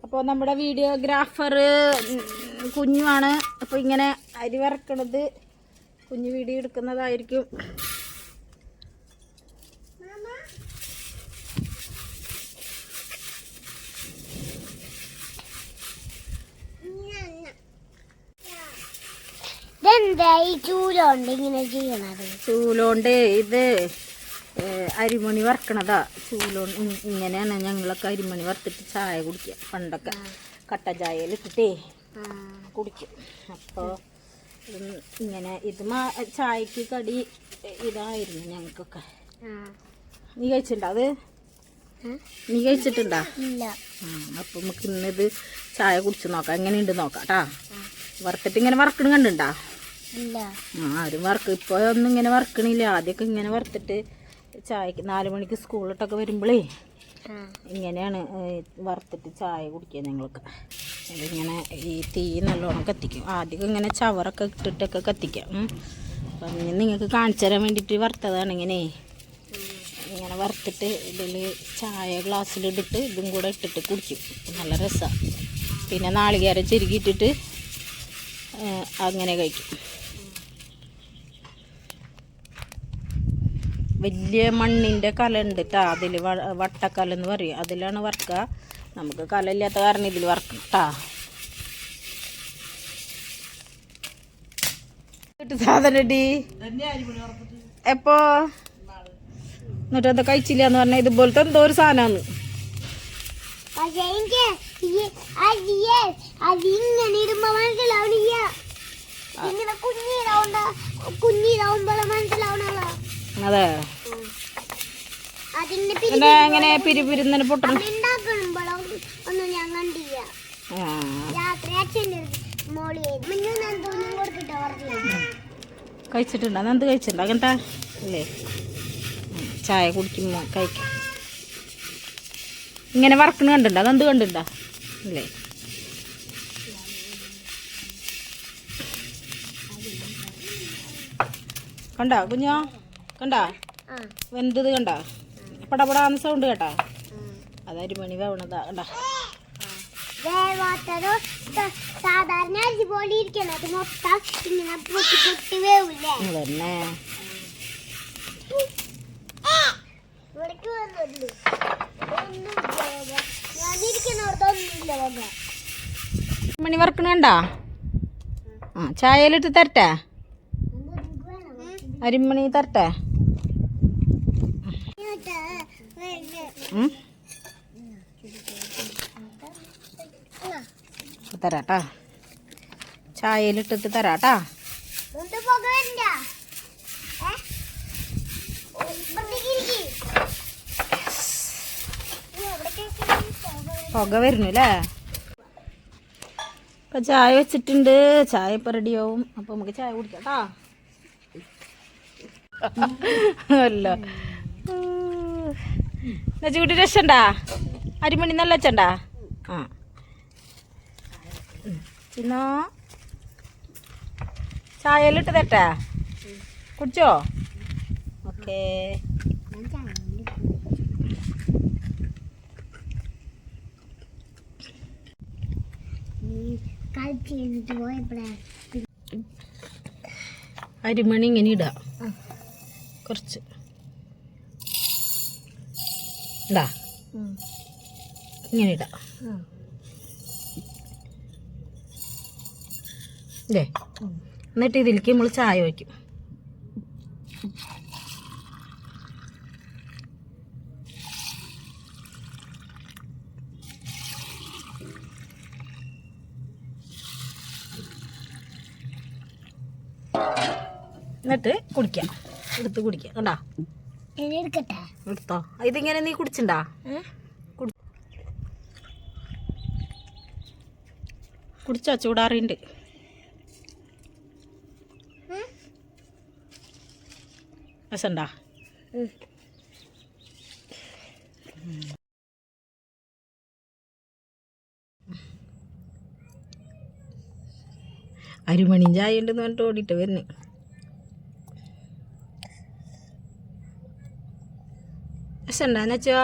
അപ്പോൾ നമ്മുടെ വീഡിയോഗ്രാഫർ കുഞ്ഞുമാണ്. അപ്പോൾ ഇങ്ങനെ അരി വറക്കണത് കുഞ്ഞു വീഡിയോ എടുക്കുന്നതായിരിക്കും. ചൂലോണ്ട് ഇത് അരിമണി വറക്കണതാ. ചൂലോണ്ട് ഇങ്ങനെയാണ് ഞങ്ങളൊക്കെ അരിമണി വറുത്തിട്ട് ചായ കുടിക്കുക. പണ്ടൊക്കെ കട്ട ചായയിലിട്ടിട്ടേ കുടിക്കും. അപ്പോൾ ഇങ്ങനെ ഇത് ചായക്ക് കടി ഇതായിരുന്നു ഞങ്ങൾക്കൊക്കെ. നീ കഴിച്ചിട്ടുണ്ടോ അത്? നീ കഴിച്ചിട്ടുണ്ടോ? അപ്പം നമുക്ക് ഇന്നിത് ചായ കുടിച്ച് നോക്കാം, എങ്ങനെയുണ്ട് നോക്കാം കേട്ടാ. വറുത്തിട്ട് ഇങ്ങനെ വറക്കണം കണ്ടുണ്ടാ? ആരും വറക്കും ഇപ്പോൾ ഒന്നും ഇങ്ങനെ വറക്കണില്ല. ആദ്യമൊക്കെ ഇങ്ങനെ വറുത്തിട്ട് ചായക്ക് 4 മണിക്ക് സ്കൂളിട്ടൊക്കെ വരുമ്പോഴേ ഇങ്ങനെയാണ് വറുത്തിട്ട് ചായ കുടിക്കുക ഞങ്ങൾക്ക്. അതിങ്ങനെ ഈ തീ നല്ലോണം കത്തിക്കും. ആദ്യമൊക്കെ ഇങ്ങനെ ചവറൊക്കെ ഇട്ടിട്ടൊക്കെ കത്തിക്കാം. അപ്പം നിങ്ങൾക്ക് കാണിച്ചു തരാൻ വേണ്ടിയിട്ട് വറുത്തതാണ്. ഇങ്ങനെ വറുത്തിട്ട് ഇതിൽ ചായ ഗ്ലാസ്സിലിട്ടിട്ട് ഇതും കൂടെ ഇട്ടിട്ട് കുടിക്കും. നല്ല രസമാണ്. പിന്നെ നാളികേരം ചെരുകിയിട്ടിട്ട് അങ്ങനെ കഴിക്കും. വലിയ മണ്ണിൻ്റെ കല ഉണ്ട് കേട്ടോ. അതിൽ വട്ടക്കല എന്ന് പറയും. അതിലാണ് വറുക്കുക. നമുക്ക് കലയില്ലാത്ത കാരണം ഇതിൽ വറക്കണം കേട്ടോ. സാധനം ഡി എപ്പോ എന്നിട്ട് എന്താ കഴിച്ചില്ല എന്ന് പറഞ്ഞാൽ ഇതുപോലത്തെ എന്തോ ഒരു സാധനമാണ്. അതെ എങ്ങനെ പിരിപിരുന്ന് പൊട്ടണം. കഴിച്ചിട്ടുണ്ടോ? എന്ത് കഴിച്ചിട്ടുണ്ടോ? അങ്ങനത്തെ അല്ലേ ചായ കുടിക്കുമ്പോ കഴിക്കാം. ഇങ്ങനെ വറക്കണ കണ്ടുണ്ടോ? അതെന്ത് കണ്ടുണ്ടോ? അല്ലേ കണ്ടാ കുഞ്ഞോ? കണ്ടാ വെന്തത്? കണ്ടാ പടപടാന്ന് സൗണ്ട് കേട്ടാ? അത് അരിമണി വേവണതാ. കണ്ടാ സാധാരണ അരി പോലെ ഇരിക്കണത് മൊത്തം ഇങ്ങനെ പൊട്ടി പൊട്ടി വേവില്ലേ? അതന്നെ മണി വറക്കണ കണ്ടാ? ചായയിലിട്ട് തരട്ടെ? അരിമണി തരട്ടെ? തരാട്ടാ. ചായയിലിട്ടിട്ട് തരാട്ടാ. പുക വരുന്നു അല്ലേ? ഇപ്പം ചായ വെച്ചിട്ടുണ്ട്. ചായ ഇപ്പം റെഡിയാവും. അപ്പം നമുക്ക് ചായ കുടിക്കാം അല്ല നച്ചുകുട്ടി രസണ്ടാ? അരിമണി നല്ല വെച്ചണ്ടാ? ചിന്നോ ചായയിലിട്ട് തരട്ടെ? കുടിച്ചോ? ഓക്കേ. അരിമണി ഇങ്ങനെ ഇടാം കുറച്ച്. ഇടാ ഇങ്ങനെ ഇടാം അല്ലേ? എന്നിട്ട് ഇതിലേക്ക് നമ്മൾ ചായ വയ്ക്കും. എന്നിട്ട് കുടിക്കാം. എടുത്ത് കുടിക്കാം. കണ്ടാ? എടുത്തോ. ഇതിങ്ങനെ നീ കുടിച്ചിണ്ടാ? കുടിച്ചോ? ചൂടാറിയുണ്ട്. രസണ്ടാ? അരിമണിയും ചായ ഉണ്ടെന്ന് പറഞ്ഞിട്ട് ഓടിയിട്ട് വരുന്നു. രസമുണ്ടാന്ന് വെച്ചോ?